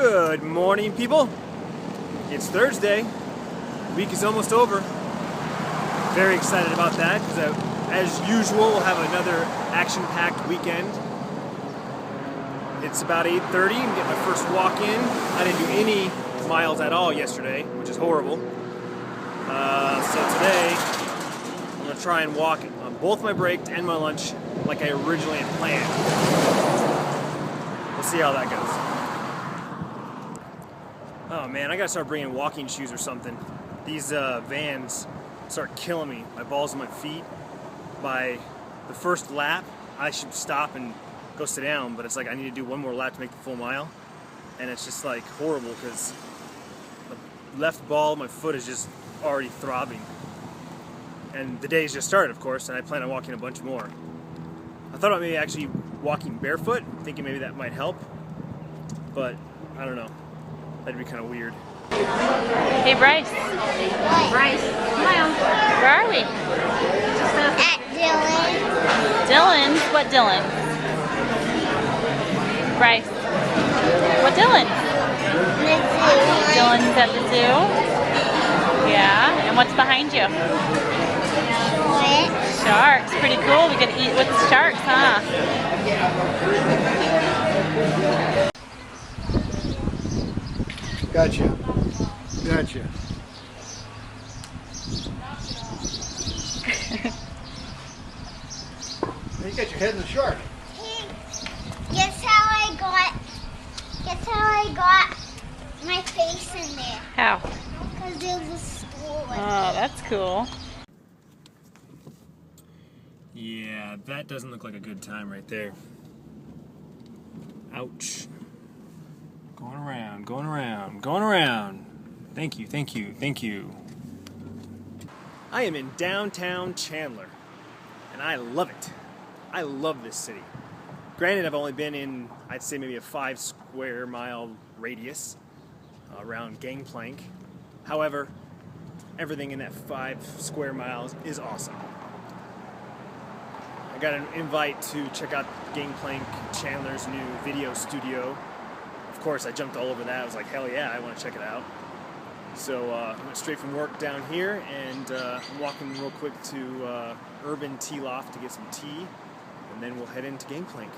Good morning, people. It's Thursday. The week is almost over. Very excited about that because, as usual, we'll have another action-packed weekend. It's about 8:30. I'm getting my first walk in. I didn't do any miles at all yesterday, which is horrible. So today, I'm going to try and walk on both my break and my lunch like I originally had planned. We'll see how that goes. Oh man, I gotta start bringing walking shoes or something. These Vans start killing me. My balls on my feet. By the first lap, I should stop and go sit down, but it's like I need to do one more lap to make the full mile. And it's just like horrible because the left ball of my foot is just already throbbing. And the day's just started, of course, and I plan on walking a bunch more. I thought about maybe actually walking barefoot, thinking maybe that might help, but I don't know. That'd be kind of weird. Hey Bryce. What? Bryce, smile. Where are we? At Dylan. Dylan's? What Dylan? Bryce. What Dylan? The zoo. Dylan's at the zoo? Yeah. And what's behind you? What? Sharks. Pretty cool. We could eat with the sharks, huh? Gotcha. You got your head in the shark. Hey, guess how I got my face in there? How? Because there was a stool. Oh, that's cool. Yeah, that doesn't look like a good time right there. Ouch. Going around, going around, going around. Thank you, thank you, thank you. I am in downtown Chandler, and I love it. I love this city. Granted, I've only been in, I'd say maybe a 5 square mile radius around Gangplank. However, everything in that 5 square miles is awesome. I got an invite to check out Gangplank Chandler's new video studio. Of course, I jumped all over that. I was like, hell yeah, I want to check it out. So I went straight from work down here, and I'm walking real quick to Urban Tea Loft to get some tea, and then we'll head into Gangplank.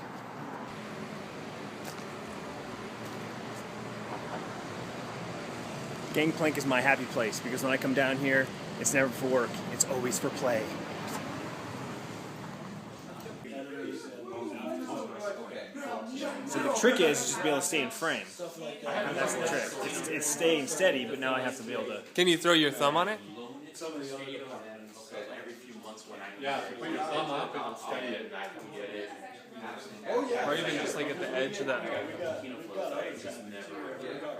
Gangplank is my happy place because when I come down here, it's never for work, it's always for play. So the trick is just to be able to stay in frame. That's the trick. It's staying steady, but now I have to be able to... Can you throw your thumb on it? Yeah, if you put your thumb up, it'll steady it. Or even just like at the edge of that.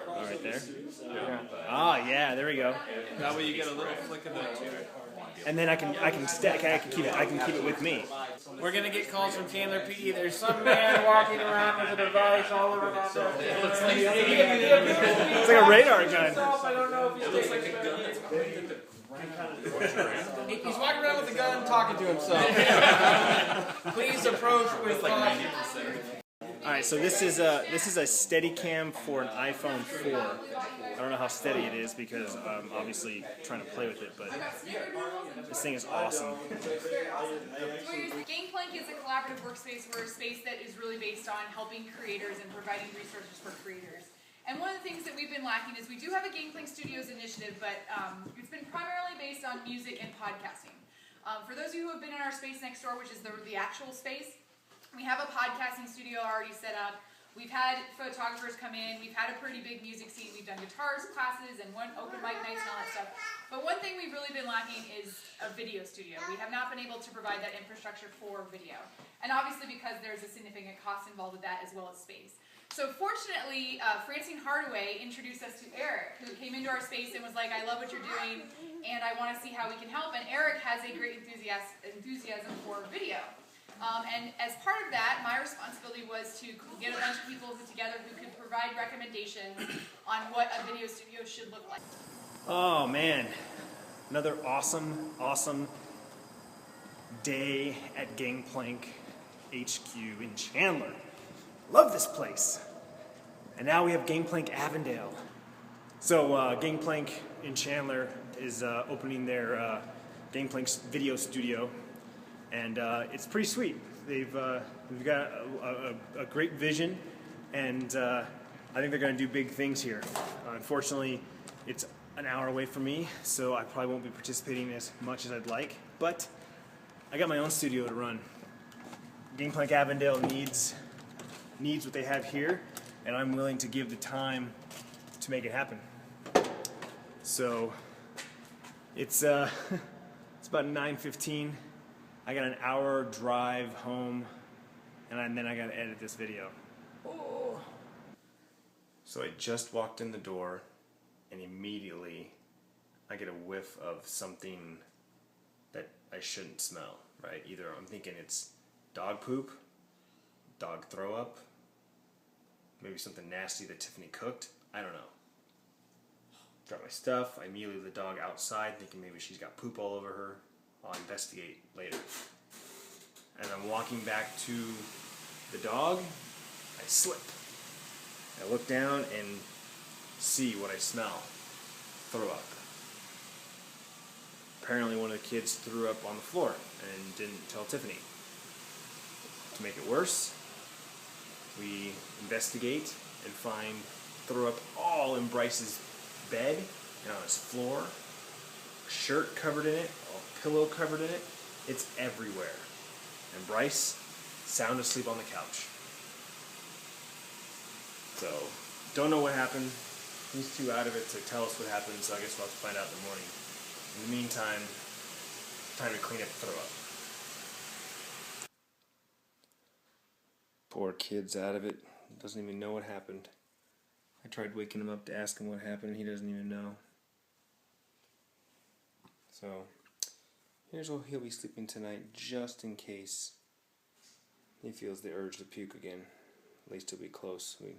Oh, right there? Yeah. Ah, yeah, there we go. That way you get a little flick of that too. And then I can keep it with me. We're gonna get calls from Chandler, PE. There's some man walking around with a device all over Montana. It's like a radar gun. I don't know if it looks like a gun that's pointed at He's walking around with a gun talking to himself. Please approach with caution. Alright, so this is a Steadicam for an iPhone 4. I don't know how steady it is because I'm obviously trying to play with it, but this thing is awesome. Gangplank is a collaborative workspace. We're a space that is really based on helping creators and providing resources for creators. And one of the things that we've been lacking is we do have a Gangplank Studios initiative, but it's been primarily based on music and podcasting. For those of you who have been in our space next door, which is the actual space, we have a podcasting studio already set up. We've had photographers come in. We've had a pretty big music scene. We've done guitars classes and one open mic nights and all that stuff. But one thing we've really been lacking is a video studio. We have not been able to provide that infrastructure for video. And obviously because there's a significant cost involved with that as well as space. So fortunately, Francine Hardaway introduced us to Eric, who came into our space and was like, I love what you're doing, and I want to see how we can help. And Eric has a great enthusiasm for video. And as part of that, my responsibility was to get a bunch of people together who could provide recommendations on what a video studio should look like. Oh man, another awesome day at Gangplank HQ in Chandler. Love this place. And now we have Gangplank Avondale. So Gangplank in Chandler is opening their Gangplank's video studio, and it's pretty sweet. They've got a great vision, and I think they're going to do big things here. Unfortunately, it's an hour away from me, so I probably won't be participating as much as I'd like, but I got my own studio to run. Gangplank Avondale needs what they have here, and I'm willing to give the time to make it happen. So it's it's about 9:15. I got an hour drive home, and then I got to edit this video. Oh. So I just walked in the door, and immediately I get a whiff of something that I shouldn't smell, right? Either I'm thinking it's dog poop, dog throw up, maybe something nasty that Tiffany cooked. I don't know. Drop my stuff. I immediately leave the dog outside, thinking maybe she's got poop all over her. I'll investigate later. As I'm walking back to the dog, I slip. I look down and see what I smell. Throw up. Apparently one of the kids threw up on the floor and didn't tell Tiffany. To make it worse, we investigate and find throw up all in Bryce's bed and on his floor, a shirt covered in it, a pillow covered in it. It's everywhere. And Bryce, sound asleep on the couch. So, don't know what happened. He's too out of it to tell us what happened, so I guess we'll have to find out in the morning. In the meantime, time to clean up the throw up. Poor kid's out of it. Doesn't even know what happened. I tried waking him up to ask him what happened. He doesn't even know. So, here's where he'll be sleeping tonight, just in case he feels the urge to puke again. At least he'll be close. We